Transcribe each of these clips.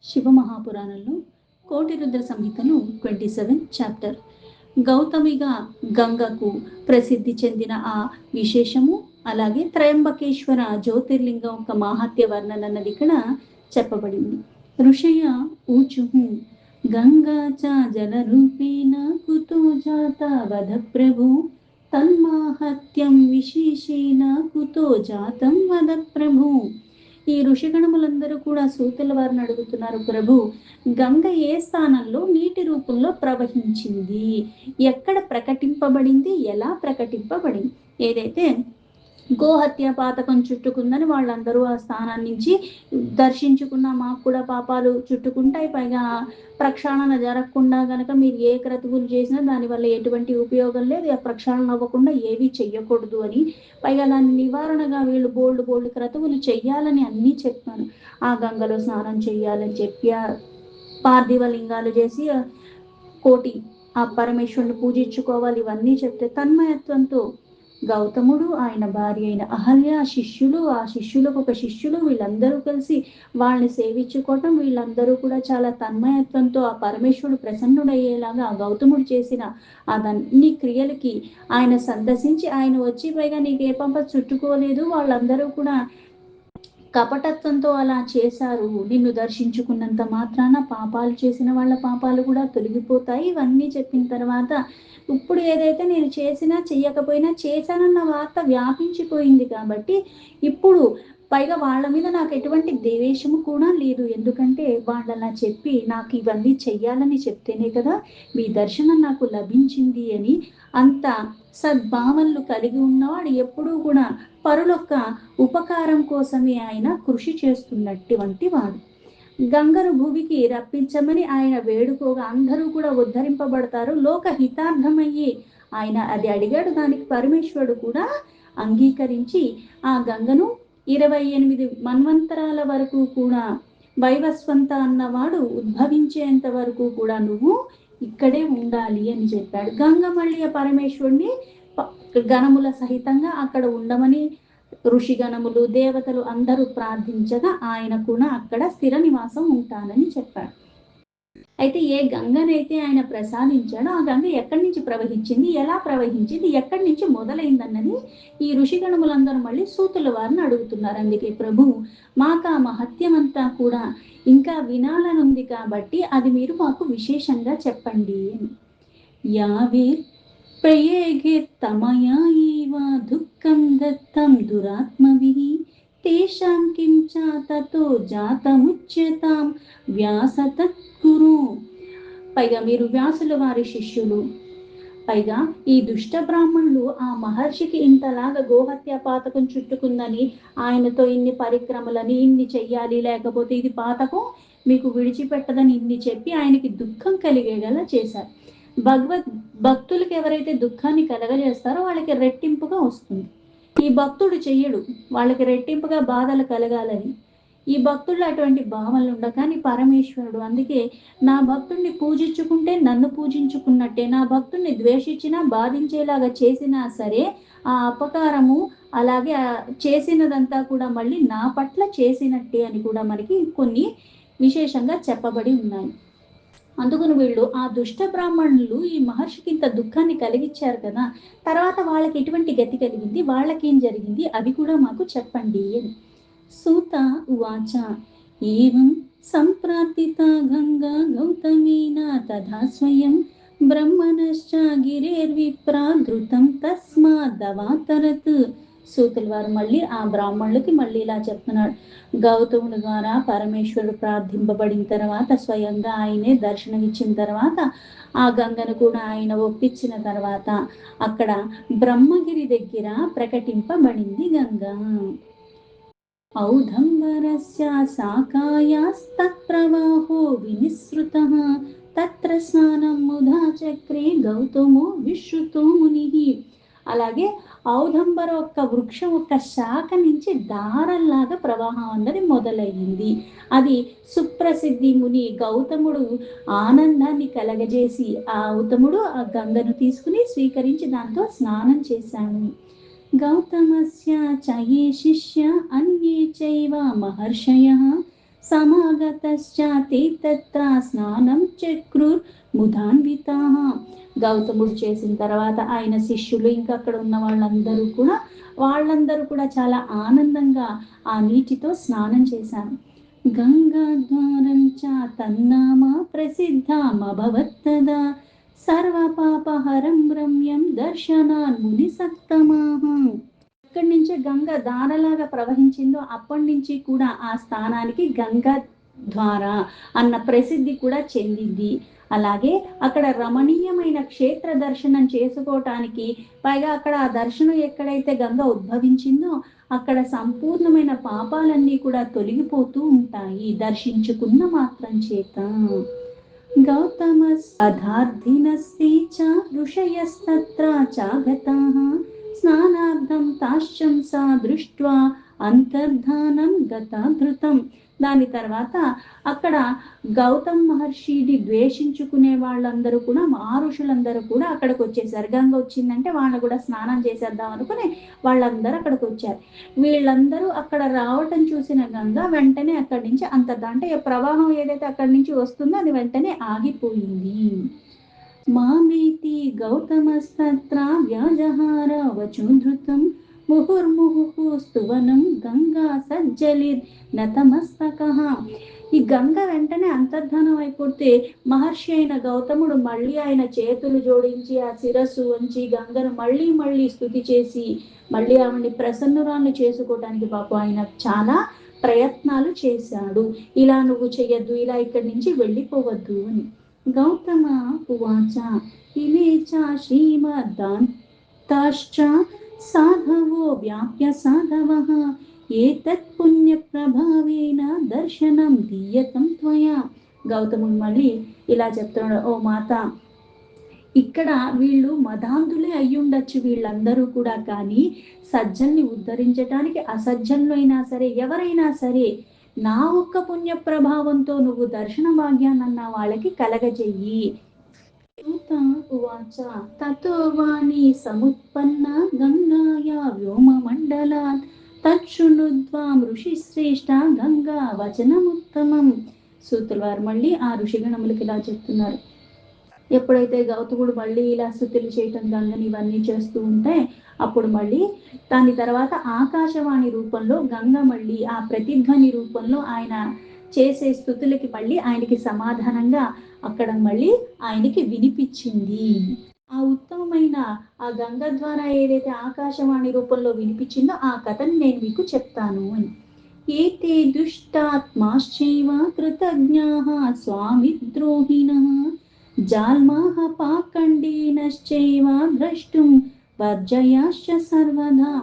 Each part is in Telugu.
శివమహాపురాణంలో కోటి రుద్ర సంహితను 27 చాప్టర్ గౌతమిగా గంగకు ప్రసిద్ధి చెందిన ఆ విశేషము, అలాగే త్రయంబకేశ్వర జ్యోతిర్లింగం యొక్క మాహాత్య వర్ణన అన్నది ఇక్కడ చెప్పబడింది. ఋషయ ఊచుహు గంగా చ జలరూపేణ కుతో జాత వద ప్రభు తన్మాహత్యం విశేషేణ కుతో జాతం వద ప్రభు. ఈ ఋషిగణములందరూ కూడా సూతుల వారిని అడుగుతున్నారు, ప్రభు గంగ ఏ స్థానంలో నీటి రూపంలో ప్రవహించింది, ఎక్కడ ప్రకటింపబడింది, ఎలా ప్రకటింపబడింది? ఏదైతే గోహత్య పాతకం చుట్టుకుందని వాళ్ళందరూ ఆ స్థానం నుంచి దర్శించుకున్న మాకు కూడా పాపాలు చుట్టుకుంటాయి, పైగా ప్రక్షాళన జరగకుండా గనక మీరు ఏ క్రతువులు చేసినా దానివల్ల ఎటువంటి ఉపయోగం లేదు, ఆ ప్రక్షాళన అవ్వకుండా ఏవి చెయ్యకూడదు అని, పైగా దాని నివారణగా వీళ్ళు బోల్డ్ క్రతువులు చెయ్యాలని అన్నీ చెప్పాను. ఆ గంగలో స్నానం చెయ్యాలని చెప్పి పార్థివ లింగాలు చేసి కోటి ఆ పరమేశ్వరుని పూజించుకోవాలి, ఇవన్నీ చెప్తే తన్మయత్వంతో గౌతముడు, ఆయన భార్య అయిన అహల్య, శిష్యులు, ఆ శిష్యులకు ఒక శిష్యులు, వీళ్ళందరూ కలిసి వాళ్ళని సేవించుకోవటం, వీళ్ళందరూ కూడా చాలా తన్మయత్వంతో ఆ పరమేశ్వరుడు ప్రసన్నుడయ్యేలాగా ఆ గౌతముడు చేసిన అదన్ని క్రియలకి ఆయన సందర్శించి ఆయన వచ్చి, పైగా నీకు ఏ పంప చుట్టుకోలేదు, వాళ్ళందరూ కూడా కపటత్వంతో అలా చేశారు, నిన్ను దర్శించుకున్నంత మాత్రాన పాపాలు చేసిన వాళ్ళ పాపాలు కూడా తొలగిపోతాయి, ఇవన్నీ చెప్పిన తర్వాత ఇప్పుడు ఏదైతే నేను చేసినా చెయ్యకపోయినా చేశానన్న వార్త వ్యాపించిపోయింది కాబట్టి ఇప్పుడు పైగా వాళ్ళ మీద నాకు ఎటువంటి ద్వేషము కూడా లేదు, ఎందుకంటే వాళ్ళలా చెప్పి నాకు ఇవన్నీ చెయ్యాలని చెప్తేనే కదా మీ దర్శనం నాకు లభించింది అని అంత సద్భావనలు కలిగి ఉన్నవాడు ఎప్పుడూ కూడా పరులొక్క ఉపకారం కోసమే ఆయన కృషి చేస్తున్నటువంటి వాడు. గంగను భూమికి రప్పించమని ఆయన వేడుకోగా అందరూ కూడా ఉద్ధరింపబడతారు, లోక హితార్థమయ్యి ఆయన అది అడిగాడు. దానికి పరమేశ్వరుడు కూడా అంగీకరించి ఆ గంగను 28 మన్వంతరాల వరకు కూడా వైవస్వంత అన్నవాడు ఉద్భవించేంత వరకు కూడా నువ్వు ఇక్కడే ఉండాలి అని చెప్పాడు. గంగ మళ్ళీ పరమేశ్వరుడిని గణముల సహితంగా అక్కడ ఉండమని ఋషిగణములు, దేవతలు అందరూ ప్రార్థించగా ఆయన కూడా అక్కడ స్థిర నివాసం ఉంటానని చెప్పాడు. అయితే ఏ గంగనైతే ఆయన ప్రసాదించాడో ఆ గంగ ఎక్కడి నుంచి ప్రవహించింది, ఎలా ప్రవహించింది, ఎక్కడి నుంచి మొదలైందన్నది ఈ ఋషిగణములందరూ మళ్ళీ సూతుల వారిని అడుగుతున్నారు. అందుకే ప్రభు మాకు ఆ మహత్యం అంతా కూడా ఇంకా వినాలనుంది కాబట్టి అది మీరు మాకు విశేషంగా చెప్పండి అని. యావే ప్రయేగిర్తమయా ఇవ దుఃఖం దత్తం దురాత్మభిః తేషాం కిం చ తతో జాతముచ్యతాం వ్యాస తత్కురు. పైగా మీరు వ్యాసుల వారి శిష్యులు, పైగా ఈ దుష్ట బ్రాహ్మణులు ఆ మహర్షికి ఇంతలాగా గోహత్య పాతకం చుట్టుకుందని, ఆయనతో ఇన్ని పరిక్రమలని ఇన్ని చెయ్యాలి, లేకపోతే ఇది పాతకం మీకు విడిచిపెట్టదని ఇన్ని చెప్పి ఆయనకి దుఃఖం కలిగేలా చేశారు. భక్తులకు ఎవరైతే దుఃఖాన్ని కలగజేస్తారో వాళ్ళకి రెట్టింపుగా వస్తుంది. ఈ భక్తుడు చెయ్యడు, వాళ్ళకి రెట్టింపుగా బాధలు కలగాలని. ఈ భక్తుల్లో అటువంటి భావనలు ఉండవు. కానీ పరమేశ్వరుడు అందుకే నా భక్తుడిని పూజించుకుంటే నన్ను పూజించుకున్నట్టే, నా భక్తుడిని ద్వేషించినా బాధించేలాగా చేసినా సరే ఆ అపకారము అలాగే చేసినదంతా కూడా మళ్ళీ నా పట్ల చేసినట్టే అని కూడా మనకి కొన్ని విశేషంగా చెప్పబడి ఉన్నాయి. అందుకని వీళ్ళు ఆ దుష్ట బ్రాహ్మణులు ఈ మహర్షికి ఇంత దుఃఖాన్ని కలిగించారు కదా, తర్వాత వాళ్ళకి ఎటువంటి గతి కలిగింది, వాళ్ళకేం జరిగింది, అవి కూడా మాకు చెప్పండి అని. సూత ఉవాచ ఏవం సంప్రార్థిత గంగా గౌతమీన తథా స్వయం బ్రహ్మణశ్చ గిరేర్విప్రాధృతం తస్మాదవాతరత్. సూతుల వారు మళ్ళీ ఆ బ్రాహ్మణులకి మళ్ళీ ఇలా చెప్తున్నాడు. గౌతముని ద్వారా పరమేశ్వరుడు ప్రార్థింపబడిన తర్వాత స్వయంగా ఆయనే దర్శనమిచ్చిన తర్వాత ఆ గంగను కూడా ఆయన ఒప్పించిన తర్వాత అక్కడ బ్రహ్మగిరి దగ్గర ప్రకటింపబడింది గంగ. ఔదంబరస్య శాఖాయాస్తత్ప్రవాహో వినిసృతః తత్ర స్నానం ముదా చక్రే గౌతమో విశ్రుతో మునిః. అలాగే ఔదంబర ఒక్క వృక్షం ఒక్క శాఖ నుంచి దారల్లాగా ప్రవాహం అన్నది మొదలయ్యింది. అది సుప్రసిద్ధి ముని గౌతముడు ఆనందాన్ని కలగజేసి ఆ గౌతముడు ఆ గంగను తీసుకుని స్వీకరించి దాంతో స్నానం చేశాను. గౌతమస్య చ యే శిష్య అన్యే చైవ మహర్షయః సమాగతశ్చాతి తత్ర స్నానం చక్రుర్ ముదాన్వితాః. గౌతముడు చేసిన తర్వాత ఆయన శిష్యులు ఇంకా అక్కడ ఉన్న వాళ్ళందరూ కూడా చాలా ఆనందంగా ఆ నీటితో స్నానం చేశారు. గంగాద్వారం చ తన్నామ ప్రసిద్ధమభవత్తదా సర్వపాపహరం రమ్యం దర్శనాన్ ముని సత్తమాః. ఎక్కడి నుంచి గంగ ధారలాగా ప్రవహించిందో అప్పటి నుంచి కూడా ఆ స్థానానికి గంగా ద్వార అన్న ప్రసిద్ధి కూడా చెందింది. అలాగే అక్కడ రమణీయమైన క్షేత్ర దర్శనం చేసుకోవటానికి, పైగా అక్కడ ఆ దర్శనం ఎక్కడైతే గంగ ఉద్భవించిందో అక్కడ సంపూర్ణమైన పాపాలన్నీ కూడా తొలగిపోతూ ఉంటాయి దర్శించుకున్న మాత్రం చేత. గౌతమ అధార్థినస్తి చ ఋషయస్తత్ర చాగతాః స్నానార్థం తాశ్చంసా దృష్ట్వా అంతర్ధానం గతాధృతం. దాని తర్వాత అక్కడ గౌతమ్ మహర్షిని ద్వేషించుకునే వాళ్ళందరూ కూడా, మహర్షులందరూ కూడా అక్కడికి వచ్చేసారు. గంగ వచ్చిందంటే వాళ్ళు కూడా స్నానం చేసేద్దాం అనుకుని వాళ్ళందరూ అక్కడికి వచ్చారు. వీళ్ళందరూ అక్కడ రావటం చూసిన గంగ వెంటనే అక్కడి నుంచి అంటే ప్రవాహం ఏదైతే అక్కడి నుంచి వస్తుందో అది వెంటనే ఆగిపోయింది. మామేతి గౌతమస్తత్ర వ్యాజహార వచోధృతం ముహుర్ముహు స్తువనం గంగా సజ్జలిర్ నతమస్తకః. ఈ గంగ వెంటనే అంతర్ధానం అయిపోతే మహర్షి అయిన గౌతముడు మళ్ళీ ఆయన చేతులు జోడించి ఆ శిరస్సు వంచి గంగను మళ్ళీ స్తుతి చేసి మళ్ళీ ఆమెని ప్రసన్నురాలను చేసుకోవటానికి పాపం ఆయన చాలా ప్రయత్నాలు చేశాడు. ఇలా నువ్వు చెయ్యొద్దు, ఇలా ఇక్కడి నుంచి వెళ్ళిపోవద్దు అని. గౌతమ ఉవాచ ఇమే చ శ్రీమద్దాంతాశ్చ సాధవో వ్యాప్య సాధవః ఏతత్ పుణ్య ప్రభావేన దర్శనం దీయతం త్వయా. గౌతముడు మళ్ళీ ఇలా చెప్తున్నాడు, ఓ మాత, ఇక్కడ వీళ్ళు మదాంధులే అయ్యుండొచ్చు వీళ్ళందరూ కూడా, కానీ సజ్జల్ని ఉద్ధరించడానికి అసజ్జన్లు అయినా సరే ఎవరైనా సరే నా ఒక్క పుణ్య ప్రభావంతో నువ్వు దర్శన భాగ్యాన్న వాళ్ళకి కలగజెయ్యి. ఉవాచ తతో వాణి సముత్పన్న గంగాయా వ్యోమ మండలాత్ తచ్చునుద్వాం ఋషి శ్రేష్ఠ గంగా వచనముత్తమం. సూతుల వారు మళ్ళీ ఆ ఋషిగణములకి ఇలా చెప్తున్నారు. ఎప్పుడైతే గౌతముడు మళ్ళీ ఇలా స్థుతులు చేయటం గంగని ఇవన్నీ చేస్తూ ఉంటే అప్పుడు మళ్ళీ దాని తర్వాత ఆకాశవాణి రూపంలో గంగ మళ్ళీ ఆ ప్రతిధ్వని రూపంలో ఆయన చేసే స్థుతులకి మళ్ళీ ఆయనకి సమాధానంగా అక్కడ మళ్ళీ ఆయనకి వినిపించింది. ఆ ఉత్తమమైన ఆ గంగ ద్వారా ఏదైతే ఆకాశవాణి రూపంలో వినిపించిందో ఆ కథని నేను మీకు చెప్తాను అని. ఏతే దుష్టాత్మాశ్చైవ కృతజ్ఞాః స్వామిద్రోహిణః జాల్మాః పాఖండేనశ్చైవ ద్రష్టుం వర్జయాశ్చ సర్వదా.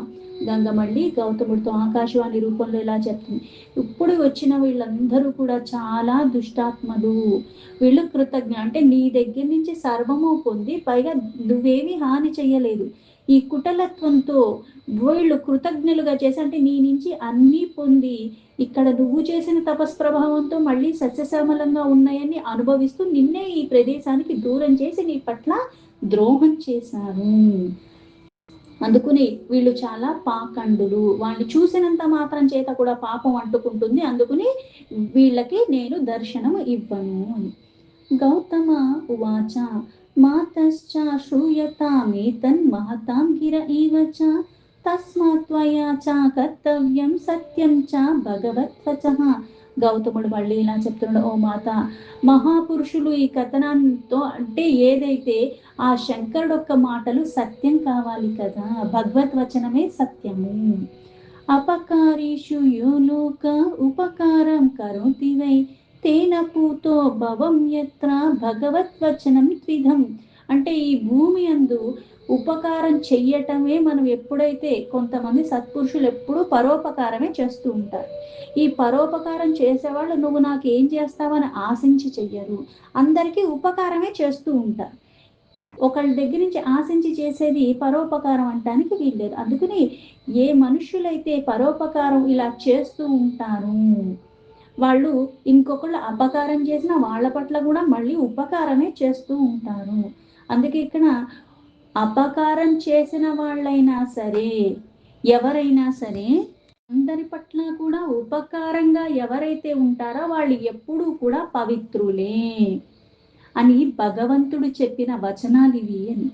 గంగ మళ్ళీ గౌతముడితో ఆకాశవాణి రూపంలో ఇలా చెప్తుంది, ఇప్పుడు వచ్చిన వీళ్ళందరూ కూడా చాలా దుష్టాత్మలు, వీళ్ళు కృతజ్ఞ అంటే నీ దగ్గర నుంచి సర్వము పొంది పైగా నువ్వేమీ హాని చెయ్యలేదు, ఈ కుటలత్వంతో వీళ్ళు కృతజ్ఞులుగా చేసి అంటే నీ నుంచి అన్నీ పొంది ఇక్కడ నువ్వు చేసిన తపస్ప్రభావంతో మళ్ళీ సస్యశ్యామలంగా ఉన్నాయని అనుభవిస్తూ నిన్నే ఈ ప్రదేశానికి దూరం చేసి నీ పట్ల ద్రోహం చేశారు. అందుకుని వీళ్ళు చాలా పాఖండులు, వాళ్ళని చూసినంత మాత్రం చేత కూడా పాపం అంటుకుంటుంది, అందుకుని వీళ్ళకి నేను దర్శనం ఇవ్వను అని. గౌతమ ఉవాచ మాతశ్చ శ్రూయతామేతన్ మహతాం గిర ఇవ చ తస్మాత్ త్వయా చ కర్తవ్యం సత్యం చ భగవద్వచః. గౌతముడు మళ్ళీ ఇలా చెప్తున్నాడు, ఓ మాత, మహాపురుషులు ఈ కథనంతో అంటే ఏదైతే ఆ శంకరుడు యొక్క మాటలు సత్యం కావాలి కదా, భగవద్వచనమే సత్యము. అపకారీషు యో లోక ఉపకారం కరోతి వై తేన పూతో భవం యత్ర భగవద్వచనం త్విధం. అంటే ఈ భూమి అందు ఉపకారం చెయ్యటమే మనం ఎప్పుడైతే కొంతమంది సత్పురుషులు ఎప్పుడూ పరోపకారమే చేస్తూ ఉంటారు. ఈ పరోపకారం చేసేవాళ్ళు నువ్వు నాకు ఏం చేస్తావని ఆశించి చెయ్యరు, అందరికీ ఉపకారమే చేస్తూ ఉంటారు. ఒకళ్ళ దగ్గర నుంచి ఆశించి చేసేది పరోపకారం అంటానికి వీల్లేదు. అందుకని ఏ మనుషులైతే పరోపకారం ఇలా చేస్తూ ఉంటారు వాళ్ళు ఇంకొకళ్ళు అపకారం చేసిన వాళ్ళ పట్ల కూడా మళ్ళీ ఉపకారమే చేస్తూ ఉంటారు. అందుకే ఇక్కడ అపకారం చేసిన వాళ్ళైనా సరే ఎవరైనా సరే అందరి పట్ల కూడా ఉపకారంగా ఎవరైతే ఉంటారో వాళ్ళు ఎప్పుడూ కూడా పవిత్రులే అని భగవంతుడు చెప్పిన వచనాలివి అని.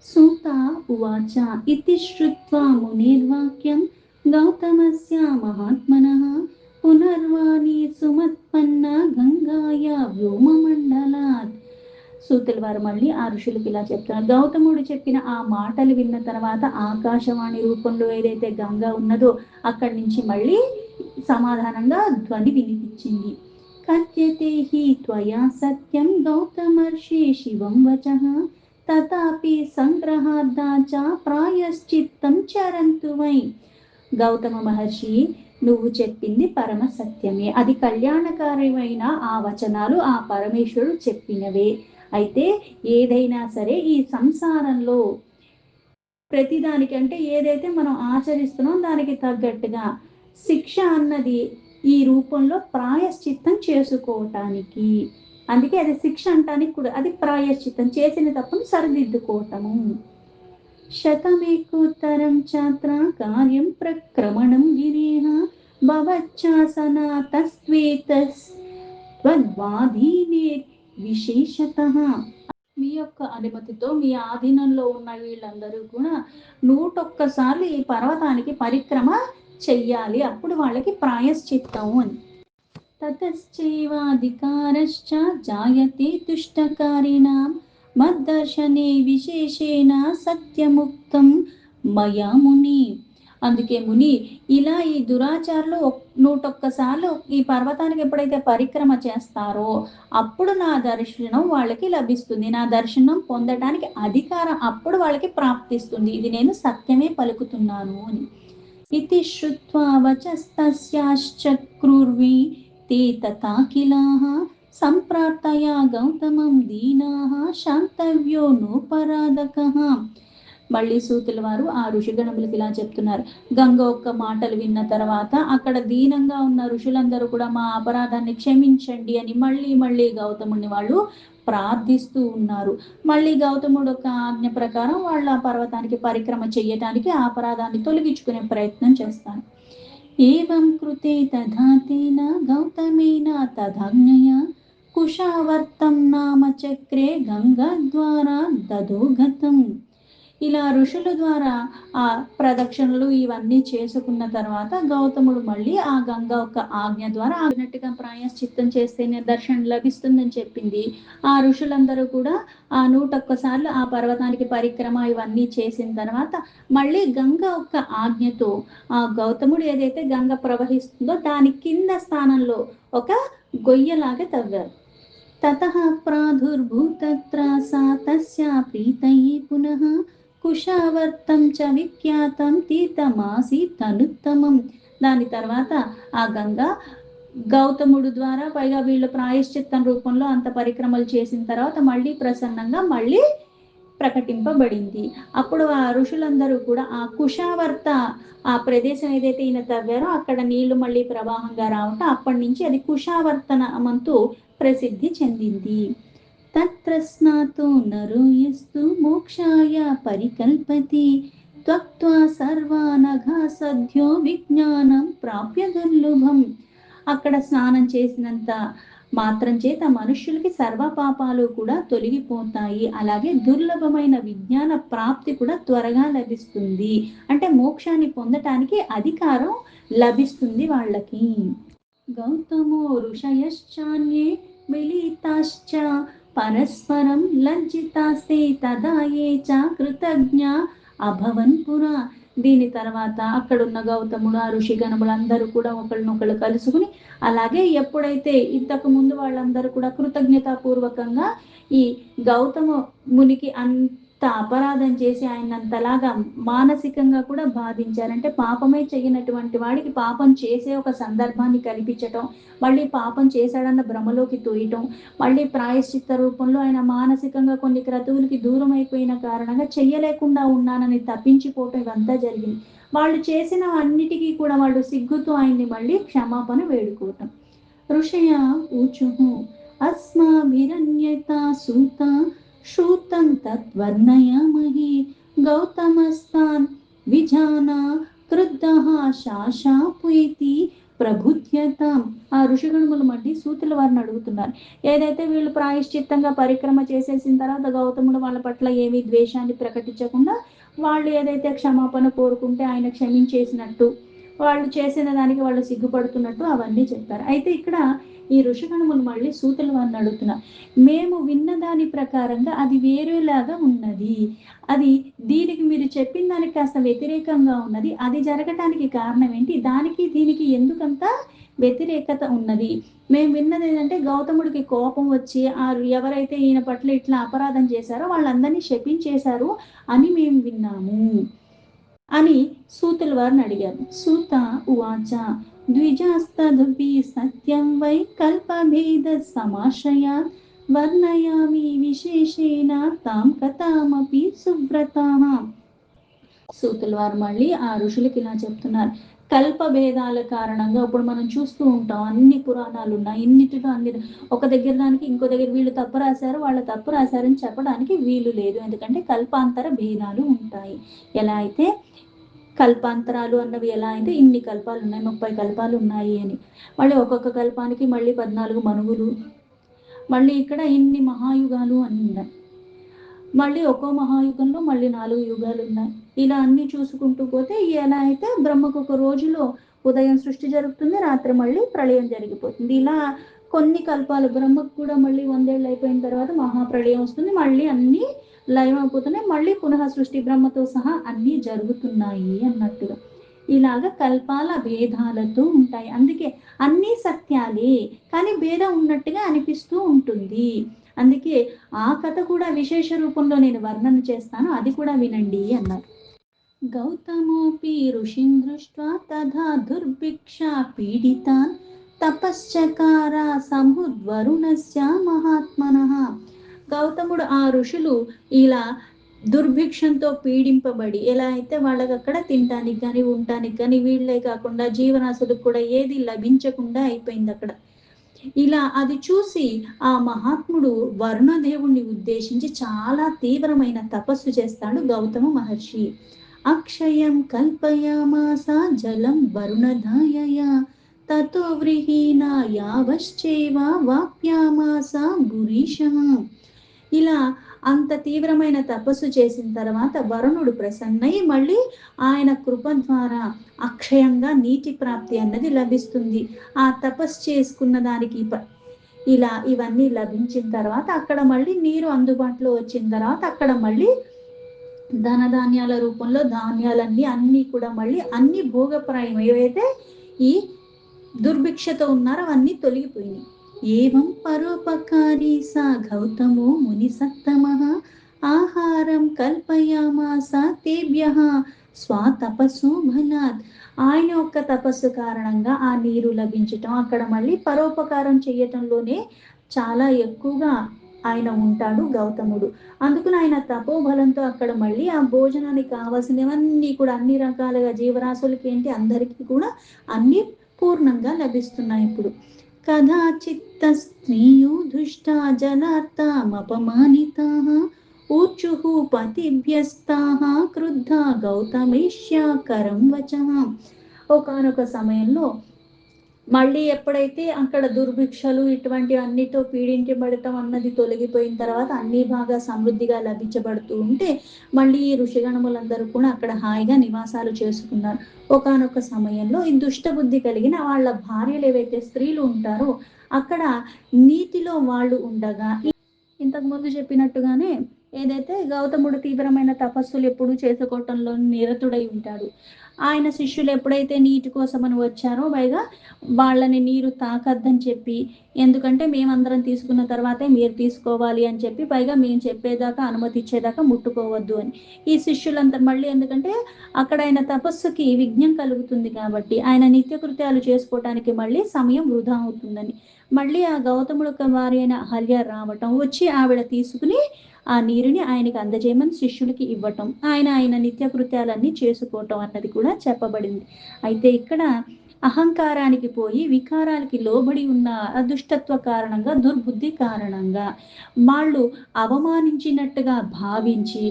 సూత ఉవాచ ఇతి శ్రుత్వా మునిర్వాక్యం గౌతమస్య మహాత్మనః పునర్వాణి సుమత్పన్న గంగాయ వ్యోమమండలాత్. సూతుల వారు మళ్ళీ ఆ ఋషులకు ఇలా చెప్తున్నారు. గౌతముడు చెప్పిన ఆ మాటలు విన్న తర్వాత ఆకాశవాణి రూపంలో ఏదైతే గంగ ఉన్నదో అక్కడి నుంచి మళ్ళీ సమాధానంగా ధ్వని వినిపించింది. కథ్యతే హి త్వయా సత్యం గౌతమర్షి శివం వచః తథాపి సంగ్రహార్థా చ ప్రాయశ్చిత్తం చరంతు వై. గౌతమ మహర్షి, నువ్వు చెప్పింది పరమ సత్యమే, అది కళ్యాణకారమైన ఆ వచనాలు ఆ పరమేశ్వరుడు చెప్పినవే. అయితే ఏదైనా సరే ఈ సంసారంలో ప్రతిదానికి అంటే ఏదైతే మనం ఆచరిస్తున్నాం దానికి తగ్గట్టుగా శిక్ష అన్నది ఈ రూపంలో ప్రాయశ్చిత్తం చేసుకోవటానికి. అందుకే అది శిక్ష అంటానికి కూడా అది ప్రాయశ్చిత్తం, చేసిన తప్పును సరిదిద్దుకోవటము. శతమేకోత్తరం ఛాత్ర కార్యం ప్రక్రమణం గిరేహ భవచ్చాసనా తస్వేతస్వాధీనే విశేషతః. మీ యొక్క అనుమతితో మీ ఆధీనంలో ఉన్న వీళ్ళందరూ కూడా 101 సార్లు ఈ పర్వతానికి పరిక్రమ చెయ్యాలి, అప్పుడు వాళ్ళకి ప్రాయశ్చిత్తం అని. తతశ్చైవాధికారశ్చ జాయతే తుష్టకారిణాం మద్దర్శనే విశేషేణ సత్యముక్తం మయా ముని. అందుకే ముని, ఇలా ఈ దురాచారులు 101 సార్లు ఈ పర్వతానికి ఎప్పుడైతే పరిక్రమ చేస్తారో అప్పుడు నా దర్శనం వాళ్ళకి లభిస్తుంది, నా దర్శనం పొందడానికి అధికారం అప్పుడు వాళ్ళకి ప్రాప్తిస్తుంది, ఇది నేను సత్యమే పలుకుతున్నాను అని. ఇతి శ్రుత్వా వచస్తస్యాశ్చక్రుర్వి ते तथा किलाः సంప్రాప్తయా గౌతమం దీనాః శాంతవ్యో నోపరాధకః. మళ్ళీ సూతుల వారు ఆ ఋషిగణములకు ఇలా చెప్తున్నారు. గంగ ఒక్క మాటలు విన్న తర్వాత అక్కడ దీనంగా ఉన్న ఋషులందరూ కూడా మా అపరాధాన్ని క్షమించండి అని మళ్ళీ మళ్ళీ గౌతముని వాళ్ళు ప్రార్థిస్తూ ఉన్నారు. మళ్ళీ గౌతముడు ఒక ఆజ్ఞ ప్రకారం వాళ్ళ పర్వతానికి పరిక్రమ చెయ్యటానికి ఆ అపరాధాన్ని తొలగించుకునే ప్రయత్నం చేస్తారు. ఏవం కృతే తథా తేన గౌతమేన తథాజ్ఞయా కుశావర్తం నామ చక్రే గంగా ద్వారా దదోగతం. ఇలా ఋషుల ద్వారా ఆ ప్రదక్షిణలు ఇవన్నీ చేసుకున్న తర్వాత గౌతముడు మళ్ళీ ఆ గంగా ఒక ఆజ్ఞ ద్వారా ఆగినట్టుగా ప్రాయశ్చిత్తం చేస్తేనే దర్శనం లభిస్తుందని చెప్పింది. ఆ ఋషులందరూ కూడా ఆ 101 సార్లు ఆ పర్వతానికి పరిక్రమ ఇవన్నీ చేసిన తర్వాత మళ్ళీ గంగ ఒక ఆజ్ఞతో ఆ గౌతముడు ఏదైతే గంగ ప్రవహిస్తుందో దాని కింద స్థానంలో ఒక గొయ్యలాగా తవ్వారు. తతః ప్రాదుర్భూతత్ర సా తస్య ప్రీతయే పునః కుశావర్తం చ విఖ్యాతం తీర్థమాసీత్ తనుత్తమం. దాని తర్వాత ఆ గంగా గౌతముడు ద్వారా పైగా వీళ్ళు ప్రాయశ్చిత్తం రూపంలో అంత పరిక్రమలు చేసిన తర్వాత మళ్ళీ ప్రసన్నంగా మళ్ళీ ప్రకటింపబడింది. అప్పుడు ఆ ఋషులందరూ కూడా ఆ కుశావర్త ఆ ప్రదేశం ఏదైతే ఈయన తవ్వారో అక్కడ నీళ్లు మళ్ళీ ప్రవాహంగా రావటం అప్పటి నుంచి అది కుశావర్తనమంటూ ప్రసిద్ధి చెందింది. తత్ర స్నాతో నరో యస్తు మోక్షాయ పరికల్పతి త్వక్త్వా సర్వానఘా సద్యో విజ్ఞానం ప్రాప్య దుర్లభం. అక్కడ స్నానం చేసినంత మాత్రం చేత మనుష్యులకి సర్వ పాపాలు కూడా తొలగిపోతాయి, అలాగే దుర్లభమైన విజ్ఞాన ప్రాప్తి కూడా త్వరగా లభిస్తుంది, అంటే మోక్షాన్ని పొందటానికి అధికారం లభిస్తుంది వాళ్ళకి. గౌతమో ఋషయశ్చాన్యే మిలితాశ్చ పరస్పరం లజ్జితాస్తే తదా ఏ చ కృతజ్ఞ అభవన్ పురా. దీని తర్వాత అక్కడున్న గౌతముడు ఆ ఋషిగణములందరూ కూడా ఒకళ్ళనొకళ్ళు కలుసుకుని అలాగే ఎప్పుడైతే ఇంతకు ముందు వాళ్ళందరూ కూడా కృతజ్ఞతాపూర్వకంగా ఈ గౌతమ మునికి అంత అపరాధం చేసి ఆయన అంతలాగా మానసికంగా కూడా బాధించారంటే పాపమే చేయనటువంటి వాడికి పాపం చేసే ఒక సందర్భాన్ని కల్పించటం, మళ్ళీ పాపం చేశాడన్న భ్రమలోకి తోయటం, మళ్ళీ ప్రాయశ్చిత్త రూపంలో ఆయన మానసికంగా కొన్ని క్రతువులకి దూరం అయిపోయిన కారణంగా చెయ్యలేకుండా ఉన్నానని తప్పించిపోవటం ఇవంతా జరిగింది. వాళ్ళు చేసిన అన్నిటికీ కూడా వాళ్ళు సిగ్గుతో ఆయన్ని మళ్ళీ క్షమాపణ వేడుకోవటం. ఋషయ ఊచుహు అస్మాభిరన్యతా సూత శ్రూతం తద్వర్ణయామహి గౌతమస్తాన్ విజానా క్రుద్ధః శాశాపుయితి ప్రభుత్యత. ఆ ఋషిగణములు మళ్ళీ సూతుల వారిని అడుగుతున్నారు. ఏదైతే వీళ్ళు ప్రాయశ్చిత్తంగా పరిక్రమ చేసేసిన తర్వాత గౌతముడు వాళ్ళ పట్ల ఏమీ ద్వేషాన్ని ప్రకటించకుండా వాళ్ళు ఏదైతే క్షమాపణ కోరుకుంటే ఆయన క్షమించేసినట్టు, వాళ్ళు చేసిన దానికి వాళ్ళు సిగ్గుపడుతున్నట్టు అవన్నీ చెప్పారు. అయితే ఇక్కడ ఈ ఋషిగణములు మళ్ళీ సూతుల వారిని అడుగుతున్నారు. మేము విన్న దాని ప్రకారంగా అది వేరేలాగా ఉన్నది, అది దీనికి మీరు చెప్పిన దానికి కాస్త వ్యతిరేకంగా ఉన్నది, అది జరగటానికి కారణం ఏంటి, దానికి దీనికి ఎందుకంత వ్యతిరేకత ఉన్నది. మేము విన్నది ఏంటంటే గౌతముడికి కోపం వచ్చి ఎవరైతే ఈయన పట్ల ఇట్లా అపరాధం చేశారో వాళ్ళందరినీ శపించేశారు అని మేము విన్నాము అని సూతుల వారిని అడిగారు. సూత ఉవాచ ద్విజాస్తదుపి సత్యం వై కల్పభేద సమాశయా వర్ణయామి విశేషేణ తాం కథామపి సువ్రతాః. సూతుల వారు మళ్ళీ ఆ ఋషులకి ఇలా చెప్తున్నారు. కల్ప భేదాల కారణంగా ఇప్పుడు మనం చూస్తూ ఉంటాం, అన్ని పురాణాలు ఉన్నాయి, ఇన్నిటిలో అన్ని ఒక దగ్గర దానికి ఇంకో దగ్గర వీళ్ళు తప్పు రాశారు వాళ్ళు తప్పు రాశారని చెప్పడానికి వీలు లేదు. ఎందుకంటే కల్పాంతర భేదాలు ఉంటాయి. ఎలా అయితే కల్పాంతరాలు అన్నవి ఎలా అయితే ఇన్ని కల్పాలు ఉన్నాయి, 30 కల్పాలు ఉన్నాయి అని, మళ్ళీ ఒక్కొక్క కల్పానికి మళ్ళీ 14 మనువులు, మళ్ళీ ఇక్కడ ఇన్ని మహాయుగాలు అని ఉన్నాయి, మళ్ళీ ఒక్కో మహాయుగంలో మళ్ళీ 4 యుగాలు ఉన్నాయి. ఇలా అన్ని చూసుకుంటూ పోతే ఎలా అయితే బ్రహ్మకు ఒక రోజులో ఉదయం సృష్టి జరుగుతుంది, రాత్రి మళ్ళీ ప్రళయం జరిగిపోతుంది. ఇలా కొన్ని కల్పాలు బ్రహ్మకు కూడా మళ్ళీ 100 ఏళ్ళు అయిపోయిన తర్వాత మహాప్రళయం వస్తుంది, మళ్ళీ అన్ని లయం అయిపోతున్నాయి, మళ్ళీ పునః సృష్టి బ్రహ్మతో సహా అన్ని జరుగుతున్నాయి అన్నట్టుగా. ఇలాగ కల్పాల భేదాలతో ఉంటాయి. అందుకే అన్ని సత్యాలే కానీ భేదం ఉన్నట్టుగా అనిపిస్తూ ఉంటుంది. అందుకే ఆ కథ కూడా విశేష రూపంలో నేను వర్ణన చేస్తాను, అది కూడా వినండి అన్నారు. గౌతమోపి ఋషిం దృష్ట్వా తథా దుర్భిక్షా పీడితాన్ తపశ్చకార సముద్వరుణస్య మహాత్మనః. గౌతముడు ఆ ఋషులు ఇలా దుర్భిక్షంతో పీడింపబడి, ఎలా అయితే వాళ్ళకి అక్కడ తినటానికి కానీ ఉండటానికి కానీ వీళ్ళే కాకుండా జీవరాశులకు కూడా ఏది లభించకుండా అయిపోయింది అక్కడ. ఇలా అది చూసి ఆ మహాత్ముడు వరుణదేవుణ్ణి ఉద్దేశించి చాలా తీవ్రమైన తపస్సు చేస్తాడు గౌతమ మహర్షి. అక్షయం కల్పయామాస జలం వరుణధాయయా తతో వ్రీహీనా యావశ్చేవ వాప్యామాస గురీశః. ఇలా అంత తీవ్రమైన తపస్సు చేసిన తర్వాత వరుణుడు ప్రసన్నై మళ్ళీ ఆయన కృప ద్వారా అక్షయంగా నీటి ప్రాప్తి అన్నది లభిస్తుంది. ఆ తపస్సు చేసుకున్న దానికి ఇలా ఇవన్నీ లభించిన తర్వాత అక్కడ మళ్ళీ నీరు అందుబాటులో వచ్చిన తర్వాత అక్కడ మళ్ళీ ధనధాన్యాల రూపంలో ధాన్యాలన్నీ అన్నీ కూడా మళ్ళీ అన్ని భోగప్రాయం ఏవైతే ఈ దుర్భిక్షతో ఉన్నారో అవన్నీ తొలగిపోయినాయి. ఏవం పరోపకారీ సా గౌతమో ముని సత్తమః ఆహారం కల్పయామాస తేభ్యః స్వాతపస్సు బలాత్. ఆయన యొక్క తపస్సు కారణంగా ఆ నీరు లభించటం, అక్కడ మళ్ళీ పరోపకారం చేయటంలోనే చాలా ఎక్కువగా ఆయన ఉంటాడు గౌతముడు. అందుకని ఆయన తపోబలంతో అక్కడ మళ్ళీ ఆ భోజనానికి కావాల్సినవన్నీ కూడా అన్ని రకాలుగా జీవరాశులకి ఏంటి అందరికీ కూడా అన్ని పూర్ణంగా లభిస్తున్నాయి. ఇప్పుడు కదాచిత్త స్త్రీయో దుష్టా జనార్తామపమానితాః ఊర్చుః పతిభ్యస్తాః క్రుద్ధ గౌతమేష్యాకరం వచః. ఒకానొక సమయంలో మళ్ళీ ఎప్పుడైతే అక్కడ దుర్భిక్షలు ఇటువంటి అన్నితో పీడించబడటం అన్నది తొలగిపోయిన తర్వాత అన్ని బాగా సమృద్ధిగా లభించబడుతూ ఉంటే మళ్ళీ ఈ ఋషిగణములందరూ కూడా అక్కడ హాయిగా నివాసాలు చేసుకున్నారు. ఒకానొక సమయంలో ఈ దుష్ట బుద్ధి కలిగిన వాళ్ళ భార్యలు ఏవైతే స్త్రీలు ఉంటారో అక్కడ నీతిలో వాళ్ళు ఉండగా ఇంతకు ముందు చెప్పినట్టుగానే ఏదైతే గౌతముడు తీవ్రమైన తపస్సులు ఎప్పుడు చేసుకోవటంలో నిరతుడై ఉంటాడు, ఆయన శిష్యులు ఎప్పుడైతే నీటి కోసమని వచ్చారో పైగా వాళ్ళని నీరు తాకద్దని చెప్పి, ఎందుకంటే మేమందరం తీసుకున్న తర్వాతే మీరు తీసుకోవాలి అని చెప్పి, పైగా మేము చెప్పేదాకా అనుమతి ఇచ్చేదాకా ముట్టుకోవద్దు అని ఈ శిష్యులంతా మళ్ళీ, ఎందుకంటే అక్కడ ఆయన తపస్సుకి విఘ్నం కలుగుతుంది కాబట్టి ఆయన నిత్యకృత్యాలు చేసుకోవటానికి మళ్ళీ సమయం వృధా అవుతుందని మళ్ళీ ఆ గౌతముడు వారి అయిన అహల్య రావటం, వచ్చి ఆవిడ తీసుకుని ఆ నీరుని ఆయనకి అందజేయమని శిష్యులకి ఇవ్వటం, ఆయన నిత్యకృత్యాలన్నీ చేసుకోవటం అన్నది కూడా చెప్పబడింది. అయితే ఇక్కడ అహంకారానికి పోయి వికారాలకి లోబడి ఉన్న అదుష్టత్వ కారణంగా దుర్బుద్ధి కారణంగా వాళ్ళు అవమానించినట్టుగా భావించి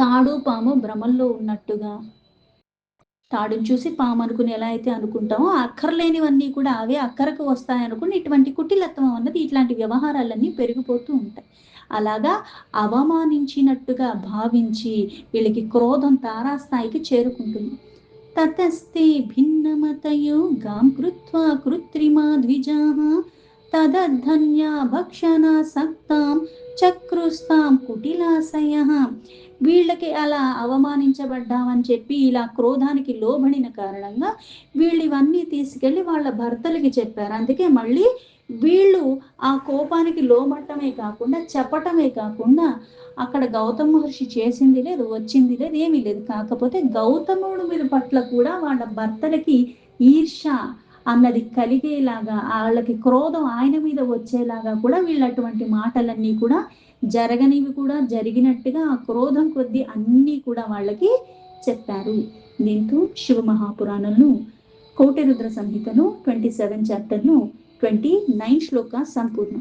తాడు పాము భ్రమంలో ఉన్నట్టుగా తాడుని చూసి పాము అనుకుని ఎలా అయితే అనుకుంటామో, అక్కర్లేనివన్నీ కూడా అవే అక్కరకు వస్తాయనుకుని ఇటువంటి కుటిలత్వం అన్నది ఇట్లాంటి వ్యవహారాలన్నీ పెరిగిపోతూ ఉంటాయి. అలాగా అవమానించినట్టుగా భావించి వీళ్ళకి క్రోధం తారాస్థాయికి చేరుకుంటుంది. తతస్తే భిన్నమతయో గాం కృత్వా కృత్రిమా ద్విజాః తదద్ధన్యా భక్షణాసక్తాం చక్రుస్తాం కుటిలాశయః. వీళ్ళకి అలా అవమానించబడ్డామని చెప్పి ఇలా క్రోధానికి లోబడిన కారణంగా వీళ్ళు ఇవన్నీ తీసుకెళ్ళి వాళ్ళ భర్తలకి చెప్పారు. అందుకే మళ్ళీ వీళ్ళు ఆ కోపానికి లోబడటమే కాకుండా చెప్పటమే కాకుండా అక్కడ గౌతమ మహర్షి చేసింది లేదు, వచ్చింది లేదు, ఏమీ లేదు. కాకపోతే గౌతముడి మీద పట్ల కూడా వాళ్ళ భర్తలకి ఈర్ష అన్నది కలిగేలాగా, వాళ్ళకి క్రోధం ఆయన మీద వచ్చేలాగా కూడా వీళ్ళు అటువంటి మాటలన్నీ కూడా జరగనివి కూడా జరిగినట్టుగా ఆ క్రోధం కొద్దీ అన్నీ కూడా వాళ్ళకి చెప్పారు. దీంతో శివ మహాపురాణంలో కోటి రుద్ర సంహితను 27 చాప్టర్ను 29 శ్లోక సంపూర్ణం.